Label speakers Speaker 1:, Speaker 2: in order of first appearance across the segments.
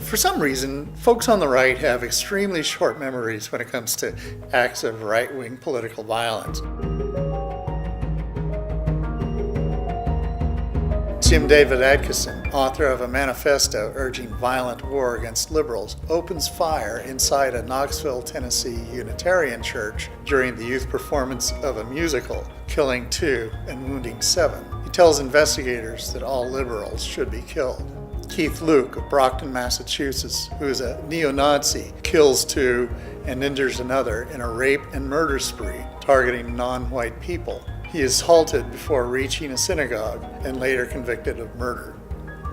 Speaker 1: For some reason, folks on the right have extremely short memories when it comes to acts of right-wing political violence. Jim David Adkison, author of a manifesto urging violent war against liberals, opens fire inside a Knoxville, Tennessee Unitarian church during the youth performance of a musical, killing 2 and wounding 7. He tells investigators that all liberals should be killed. Keith Luke of Brockton, Massachusetts, who is a neo-Nazi, kills 2 and injures another in a rape and murder spree targeting non-white people. He is halted before reaching a synagogue and later convicted of murder.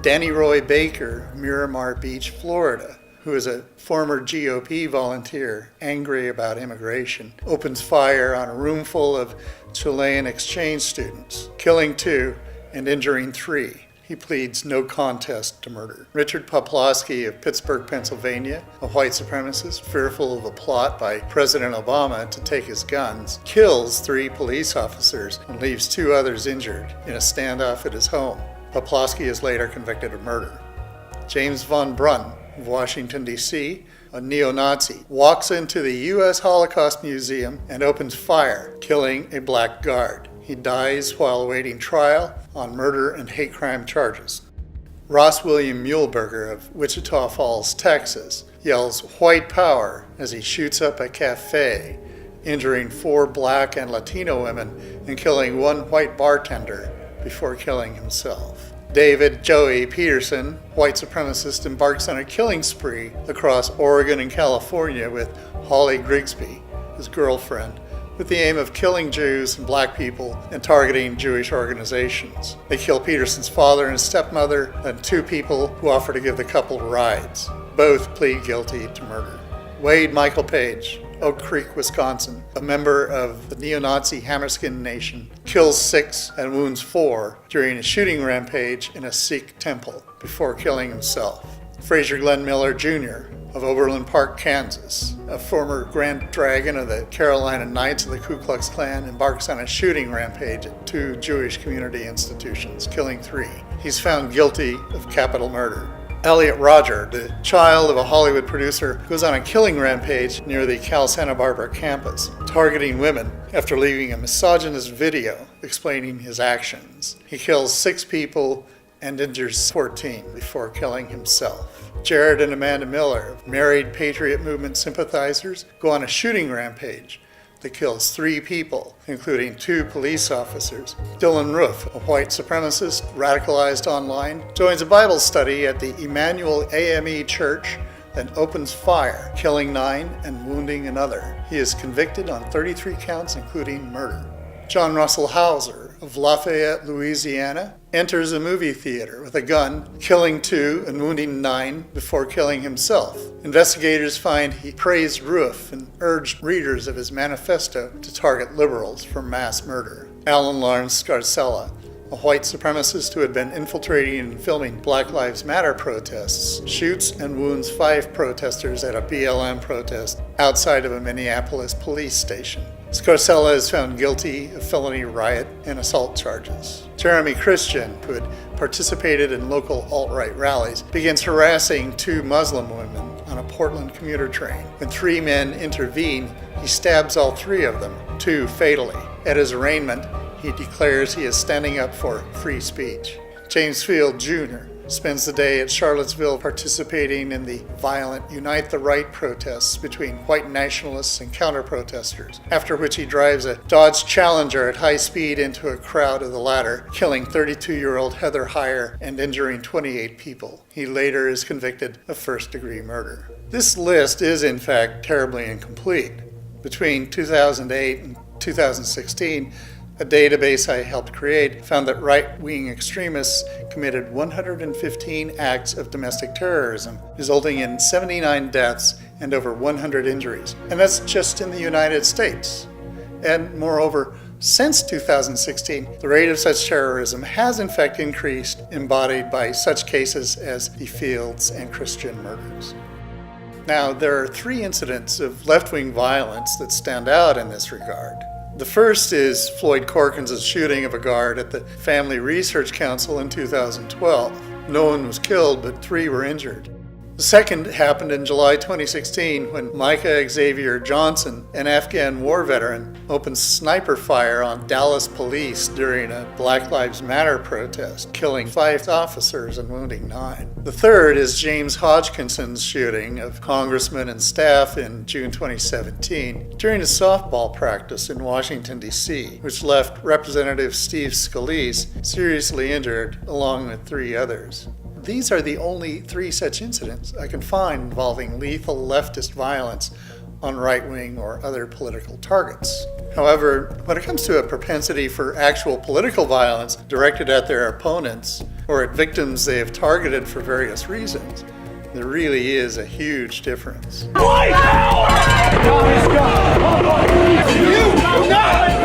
Speaker 1: Danny Roy Baker of Miramar Beach, Florida, who is a former GOP volunteer angry about immigration, opens fire on a room full of Chilean exchange students, killing 2 and injuring 3. He pleads no contest to murder. Richard Poplawski of Pittsburgh, Pennsylvania, a white supremacist fearful of a plot by President Obama to take his guns, kills 3 police officers and leaves 2 others injured in a standoff at his home. Poplawski is later convicted of murder. James von Brunn of Washington, D.C., a neo-Nazi, walks into the U.S. Holocaust Museum and opens fire, killing a black guard. He dies while awaiting trial on murder and hate crime charges. Ross William Muehlberger of Wichita Falls, Texas, yells "White Power" as he shoots up a cafe, injuring 4 black and Latino women and killing 1 white bartender before killing himself. David Joey Peterson, white supremacist, embarks on a killing spree across Oregon and California with Holly Grigsby, his girlfriend, with the aim of killing Jews and black people and targeting Jewish organizations. They kill Peterson's father and stepmother and 2 people who offer to give the couple rides. Both plead guilty to murder. Wade Michael Page, Oak Creek, Wisconsin, a member of the neo-Nazi Hammerskin Nation, kills 6 and wounds 4 during a shooting rampage in a Sikh temple before killing himself. Fraser Glenn Miller Jr. of Overland Park, Kansas, a former Grand Dragon of the Carolina Knights of the Ku Klux Klan, embarks on a shooting rampage at 2 Jewish community institutions, killing 3. He's found guilty of capital murder. Elliot Rodger, the child of a Hollywood producer, goes on a killing rampage near the Cal Santa Barbara campus, targeting women after leaving a misogynist video explaining his actions. He kills 6 people and injures 14 before killing himself. Jared and Amanda Miller, married Patriot Movement sympathizers, go on a shooting rampage that kills 3 people, including 2 police officers. Dylan Roof, a white supremacist radicalized online, joins a Bible study at the Emmanuel AME Church, then opens fire, killing 9 and wounding another. He is convicted on 33 counts, including murder. John Russell Hauser of Lafayette, Louisiana, enters a movie theater with a gun, killing 2 and wounding 9 before killing himself. Investigators find he praised Roof and urged readers of his manifesto to target liberals for mass murder. Alan Lawrence Scarcella, a white supremacist who had been infiltrating and filming Black Lives Matter protests, shoots and wounds 5 protesters at a BLM protest outside of a Minneapolis police station. Scarcella is found guilty of felony riot and assault charges. Jeremy Christian, who had participated in local alt-right rallies, begins harassing 2 Muslim women on a Portland commuter train. When 3 men intervene, he stabs all 3 of them, 2 fatally. At his arraignment, he declares he is standing up for free speech. James Field Jr. spends the day at Charlottesville participating in the violent Unite the Right protests between white nationalists and counter-protesters, after which he drives a Dodge Challenger at high speed into a crowd of the latter, killing 32-year-old Heather Heyer and injuring 28 people. He later is convicted of first-degree murder. This list is, in fact, terribly incomplete. Between 2008 and 2016, a database I helped create found that right-wing extremists committed 115 acts of domestic terrorism, resulting in 79 deaths and over 100 injuries. And that's just in the United States. And moreover, since 2016, the rate of such terrorism has in fact increased, embodied by such cases as the Fields and Christian murders. Now, there are 3 incidents of left-wing violence that stand out in this regard. The first is Floyd Corkins' shooting of a guard at the Family Research Council in 2012. No one was killed, but 3 were injured. The second happened in July 2016 when Micah Xavier Johnson, an Afghan war veteran, opened sniper fire on Dallas police during a Black Lives Matter protest, killing 5 officers and wounding 9. The third is James Hodgkinson's shooting of congressmen and staff in June 2017 during a softball practice in Washington, D.C., which left Representative Steve Scalise seriously injured along with 3 others. These are the only 3 such incidents I can find involving lethal leftist violence on right-wing or other political targets. However, when it comes to a propensity for actual political violence directed at their opponents or at victims they have targeted for various reasons, there really is a huge difference.
Speaker 2: White power! You do not